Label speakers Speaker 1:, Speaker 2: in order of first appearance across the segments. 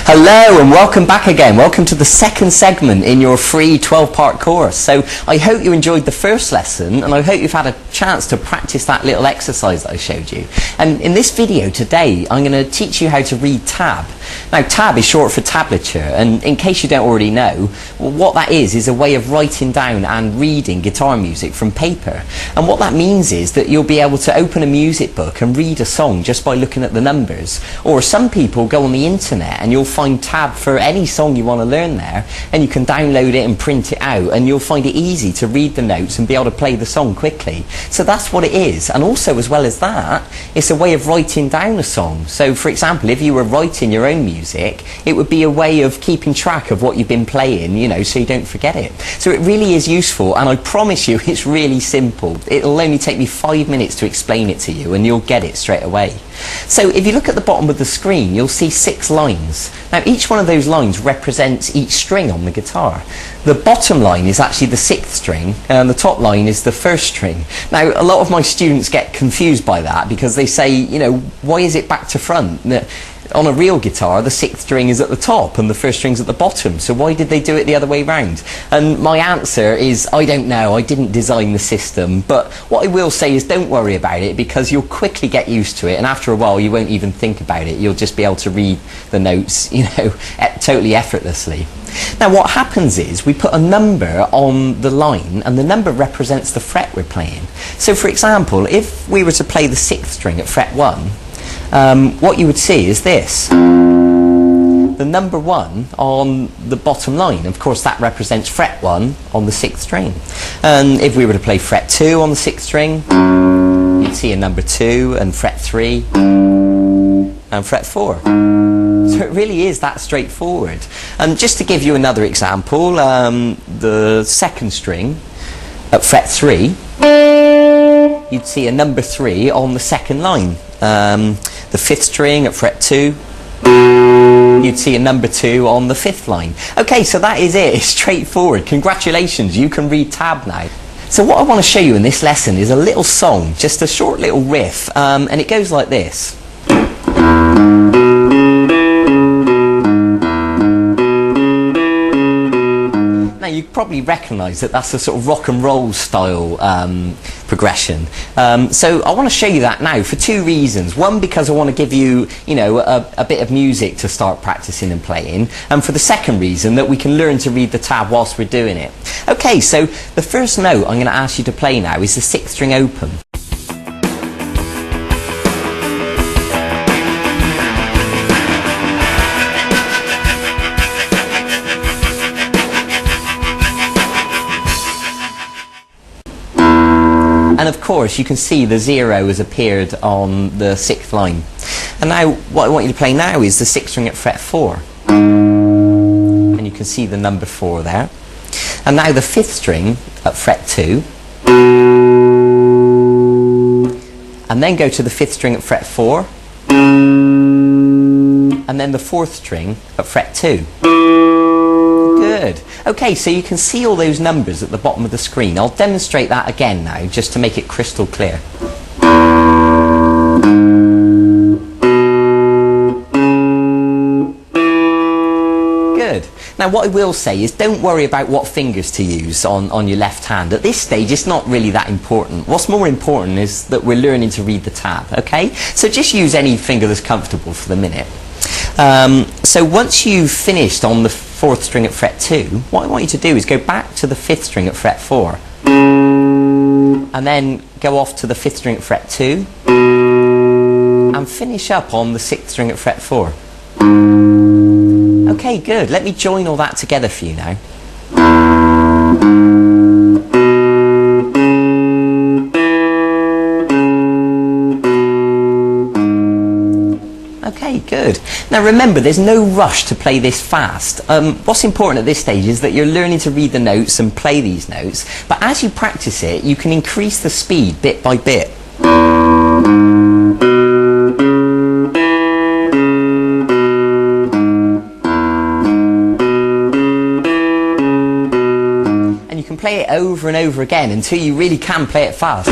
Speaker 1: Hello and welcome back again. Welcome to the second segment in your free 12-part course. So I hope you enjoyed the first lesson and I hope you've had a chance to practice that little exercise that I showed you. And in this video today I'm going to teach you how to read tab. Now tab is short for tablature, and in case you don't already know, what that is a way of writing down and reading guitar music from paper. And what that means is that you'll be able to open a music book and read a song just by looking at the numbers. Or some people go on the internet and you'll find tab for any song you want to learn there, and you can download it and print it out, and you'll find it easy to read the notes and be able to play the song quickly. So that's what it is. And also, as well as that, it's a way of writing down a song. So for example, if you were writing your own music, it would be a way of keeping track of what you've been playing, you know, so you don't forget it. So it really is useful, and I promise you it's really simple. It'll only take me 5 minutes to explain it to you and you'll get it straight away. So if you look at the bottom of the screen, you'll see 6 lines. Now each one of those lines represents each string on the guitar. The bottom line is actually the 6th string and the top line is the 1st string. Now a lot of my students get confused by that because they say, you know, why is it back to front? On a real guitar, the 6th string is at the top and the 1st string's at the bottom, so why did they do it the other way round? And my answer is, I don't know, I didn't design the system, but what I will say is don't worry about it, because you'll quickly get used to it, and after a while you won't even think about it. You'll just be able to read the notes, you know, totally effortlessly. Now what happens is we put a number on the line, and the number represents the fret we're playing. So for example, if we were to play the 6th string at fret 1, what you would see is this. The number 1 on the bottom line, of course that represents fret 1 on the 6th string. And if we were to play fret 2 on the 6th string, you'd see a number 2 and fret 3 and fret 4. So it really is that straightforward. And just to give you another example, the 2nd string at fret 3, you'd see a number 3 on the 2nd line. The 5th string at fret 2, you'd see a number 2 on the 5th line. Okay, so that is it. It's straightforward. Congratulations, you can read tab now. So what I want to show you in this lesson is a little song, just a short little riff, and it goes like this. Now you probably recognise that that's a sort of rock and roll style progression. So I want to show you that now for 2 reasons. One, because I want to give you, you know, a bit of music to start practicing and playing, and for the second reason, that we can learn to read the tab whilst we're doing it. Okay, so the first note I'm going to ask you to play now is the 6th string open. And of course you can see the 0 has appeared on the 6th line. And now what I want you to play now is the 6th string at fret 4. And you can see the number 4 there. And now the 5th string at fret 2. And then go to the 5th string at fret 4. And then the 4th string at fret 2. Good. Okay, so you can see all those numbers at the bottom of the screen. I'll demonstrate that again now, just to make it crystal clear. Good. Now what I will say is don't worry about what fingers to use on your left hand. At this stage it's not really that important. What's more important is that we're learning to read the tab, okay? So just use any finger that's comfortable for the minute. So once you've finished on the 4th string at fret 2, what I want you to do is go back to the 5th string at fret 4 and then go off to the 5th string at fret 2 and finish up on the 6th string at fret 4. Okay, good. Let me join all that together for you now. Okay, good. Now remember, there's no rush to play this fast. What's important at this stage is that you're learning to read the notes and play these notes, but as you practice it, you can increase the speed bit by bit. And you can play it over and over again until you really can play it fast.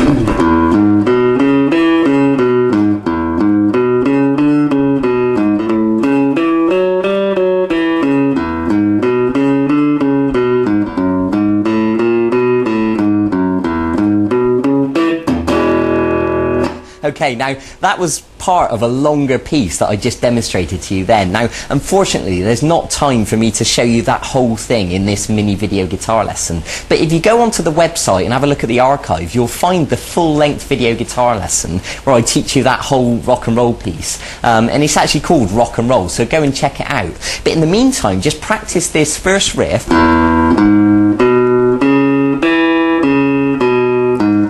Speaker 1: Okay, now that was part of a longer piece that I just demonstrated to you then. Now, unfortunately, there's not time for me to show you that whole thing in this mini video guitar lesson. But if you go onto the website and have a look at the archive, you'll find the full-length video guitar lesson where I teach you that whole rock and roll piece. And it's actually called Rock and Roll, so go and check it out. But in the meantime, just practice this first riff.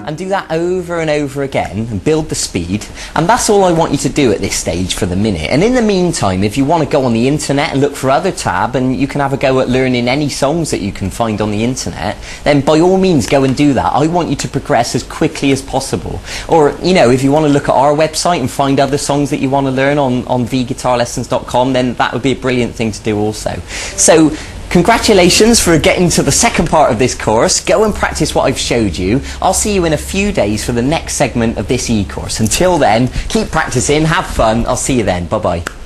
Speaker 1: And do that over and over again and build the speed, and that's all I want you to do at this stage for the minute. And in the meantime, if you want to go on the internet and look for other tab and you can have a go at learning any songs that you can find on the internet, then by all means go and do that. I want you to progress as quickly as possible. Or, you know, if you want to look at our website and find other songs that you want to learn on vguitarlessons.com, then that would be a brilliant thing to do also. So congratulations for getting to the second part of this course. Go and practice what I've showed you. I'll see you in a few days for the next segment of this e-course. Until then, keep practicing, have fun. I'll see you then. Bye-bye.